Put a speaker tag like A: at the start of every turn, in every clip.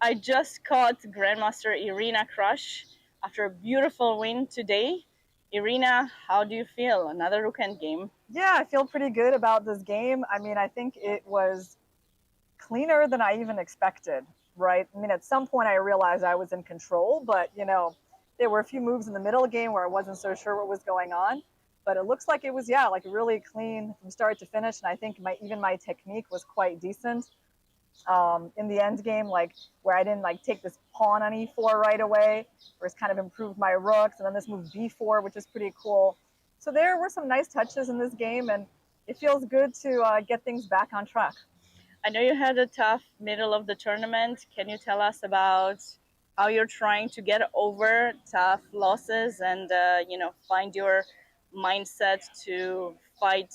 A: I just caught Grandmaster Irina Krush after a beautiful win today. Irina, how do you feel? Another Rook-End game.
B: Yeah, I feel pretty good about this game. I mean, I think it was cleaner than I even expected, right? I mean, at some point I realized I was in control, but there were a few moves in the middle of the game where I wasn't so sure what was going on. But it looks like it was, yeah, like really clean from start to finish. And I think even my technique was quite decent. In the end game, like where I didn't like take this pawn on e4 right away, where it's kind of improved my rooks, and then this move b4, which is pretty cool. So there were some nice touches in this game, and it feels good to get things back on track.
A: I know you had a tough middle of the tournament. Can you tell us about how you're trying to get over tough losses and find your mindset to fight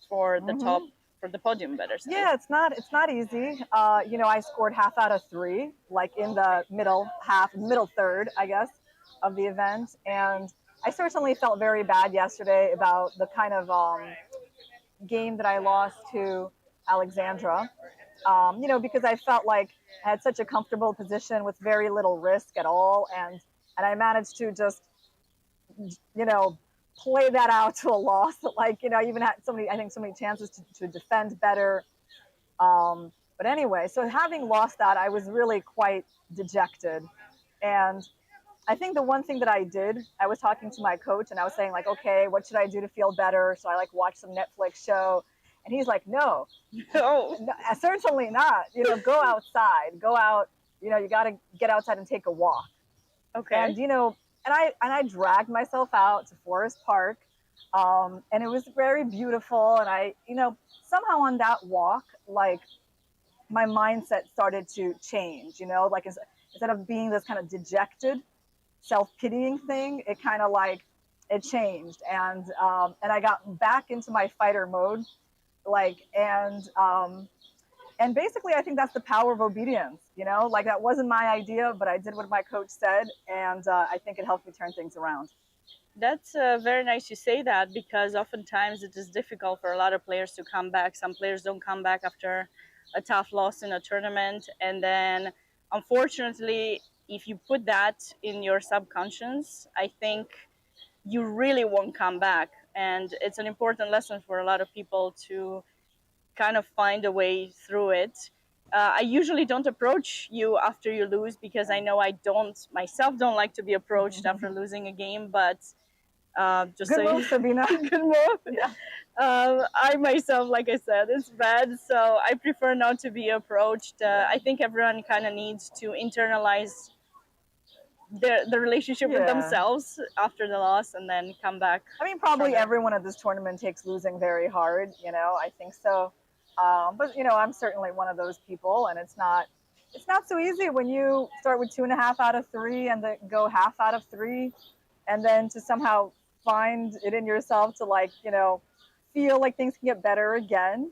A: for the top, for the podium, better said?
B: Yeah, it's not easy. I scored half out of 3, like in the middle third, I guess, of the event, and I certainly felt very bad yesterday about the kind of game that I lost to Alexandra. Because I felt like I had such a comfortable position with very little risk at all, and I managed to just play that out to a loss. Like I even had so many chances to defend better. But anyway, so having lost that, I was really quite dejected. And I think the one thing that I was talking to my coach and I was saying like, okay, what should I do to feel better? So I like watched some Netflix show, and he's like, no, certainly not. Go outside, go out. You got to get outside and take a walk.
A: Okay.
B: And I dragged myself out to Forest Park, and it was very beautiful. And I somehow on that walk, like my mindset started to change. Like instead of being this kind of dejected, self-pitying thing, it kind of like it changed, and I got back into my fighter mode, like and basically I think that's the power of obedience. Like that wasn't my idea, but I did what my coach said, and I think it helped me turn things around.
A: That's very nice you say that, because oftentimes it is difficult for a lot of players to come back. Some players don't come back after a tough loss in a tournament, and then unfortunately, if you put that in your subconscious, I think you really won't come back. And it's an important lesson for a lot of people to kind of find a way through it. I usually don't approach you after you lose, because I know I don't like to be approached after losing a game, but just
B: good move, Sabina.
A: Good move. Yeah. I myself, like I said, it's bad, so I prefer not to be approached. I think everyone kind of needs to internalize the relationship with themselves after the loss, and then come back.
B: I mean, probably everyone at this tournament takes losing very hard. I think so. But I'm certainly one of those people, and it's not so easy when you start with 2.5 out of 3 and then go half out of 3, and then to somehow find it in yourself to like feel like things can get better again.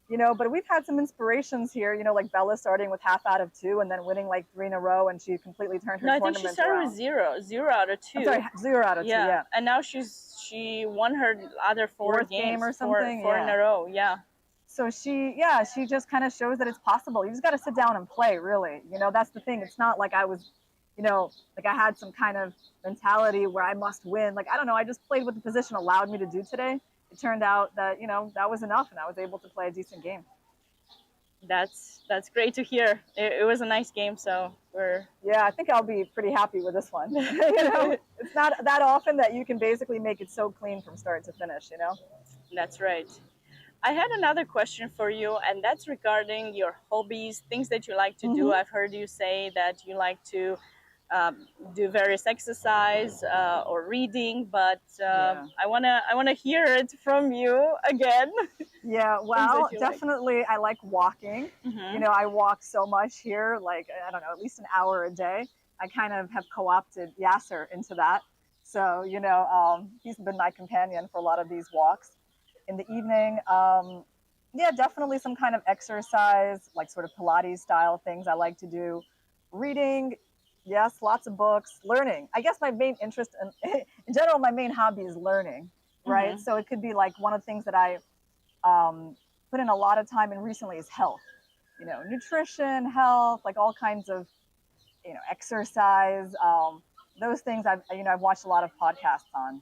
B: But we've had some inspirations here, like Bella starting with half out of 2 and then winning like 3 in a row, and she completely turned her tournament around.
A: I think she started with zero out of 2.
B: I'm sorry, 0 out of 2, yeah.
A: And now she won her other fourth game or something, four in a row, yeah.
B: So she just kind of shows that it's possible. You just got to sit down and play, really. That's the thing. It's not like I was, like I had some kind of mentality where I must win. Like, I don't know. I just played what the position allowed me to do today. It turned out that, that was enough, and I was able to play a decent game.
A: That's great to hear. It was a nice game, so
B: Yeah, I think I'll be pretty happy with this one. It's not that often that you can basically make it so clean from start to finish,
A: That's right. I had another question for you, and that's regarding your hobbies, things that you like to do. I've heard you say that you like to do various exercise or reading, but I wanna hear it from you again.
B: Yeah, well, definitely I like walking. I walk so much here, like, I don't know, at least an hour a day. I kind of have co-opted Yasser into that. So, he's been my companion for a lot of these walks. In the evening, yeah, definitely some kind of exercise, like sort of Pilates style things I like to do. Reading, yes, lots of books. Learning. I guess my main interest, in general, my main hobby is learning, right? So it could be like one of the things that I put in a lot of time in recently is health. nutrition, health, like all kinds of, exercise. Those things I've watched a lot of podcasts on.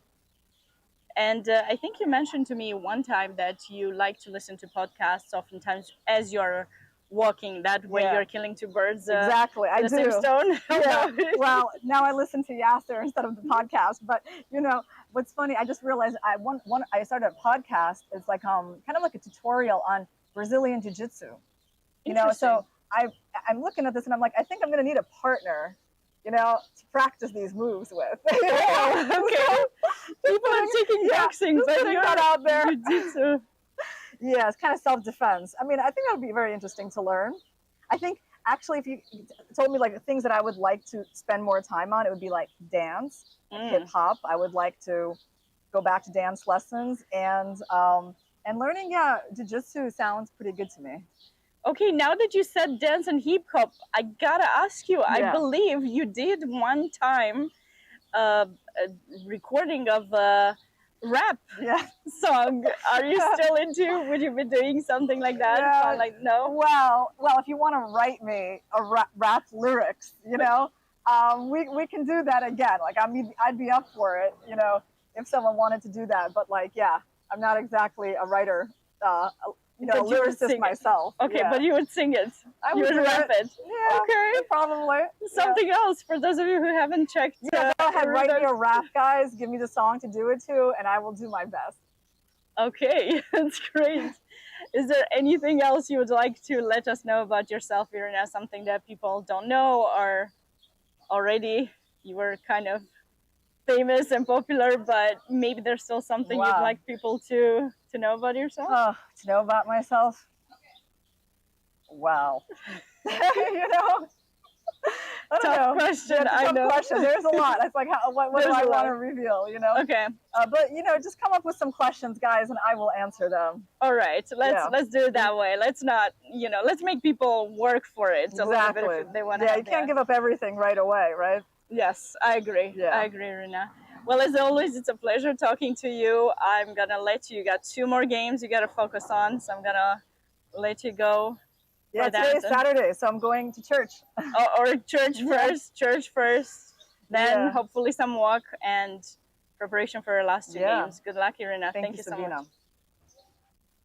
A: And I think you mentioned to me one time that you like to listen to podcasts oftentimes as you're walking. That way
B: Yeah.
A: you're killing two birds
B: Exactly, I
A: with the same
B: do.
A: stone.
B: Yeah. Well, now I listen to Yasser instead of the podcast. But what's funny? I just realized I started a podcast. It's like kind of like a tutorial on Brazilian jiu-jitsu. So I'm looking at this and I'm like, I think I'm going to need a partner, to practice these moves with.
A: Oh, okay. People are taking boxing, but you're
B: not out there.
A: Jiu-jitsu.
B: Yeah, it's kind of self-defense. I mean, I think that would be very interesting to learn. I think actually, if you told me like the things that I would like to spend more time on, it would be like dance, hip hop. I would like to go back to dance lessons and learning. Yeah, jiu-jitsu sounds pretty good to me.
A: Okay, now that you said dance and hip hop, I gotta ask you. I
B: Yeah.
A: believe you did one time a recording of a rap song. Are you still into? Would you be doing something like that?
B: Yeah.
A: Like no.
B: Well, if you want to write me a rap lyrics, we can do that again. Like I'd be up for it, if someone wanted to do that. But like, yeah, I'm not exactly a writer. A lyricist myself.
A: Okay,
B: yeah.
A: But you would sing it. You would rap it.
B: Yeah, okay, probably.
A: Something else for those of you who haven't checked.
B: Yeah, go ahead, write me a rap, guys. Give me the song to do it to, and I will do my best.
A: Okay, that's great. Is there anything else you would like to let us know about yourself, Irina? Something that people don't know, or already you were kind of famous and popular, but maybe there's still something you'd like people to know about yourself?
B: Oh, to know about myself? Wow.
A: Tough question.
B: Yeah,
A: I know.
B: Question. There's a lot. It's like, what do I want to reveal?
A: Okay.
B: But just come up with some questions, guys, and I will answer them.
A: All right. Let's do it that way. Let's not, let's make people work for it a little bit if they want to.
B: Yeah, you can't give up everything right away, right?
A: Yes, I agree. Yeah. I agree, Irina. Well, as always, it's a pleasure talking to you. I'm gonna let you. You got 2 more games you gotta focus on, so I'm gonna let you go.
B: Yeah, today's Saturday, so I'm going to church.
A: Or church first. Church first, then hopefully some walk and preparation for your last 2 games. Good luck, Irina. Thank you so much.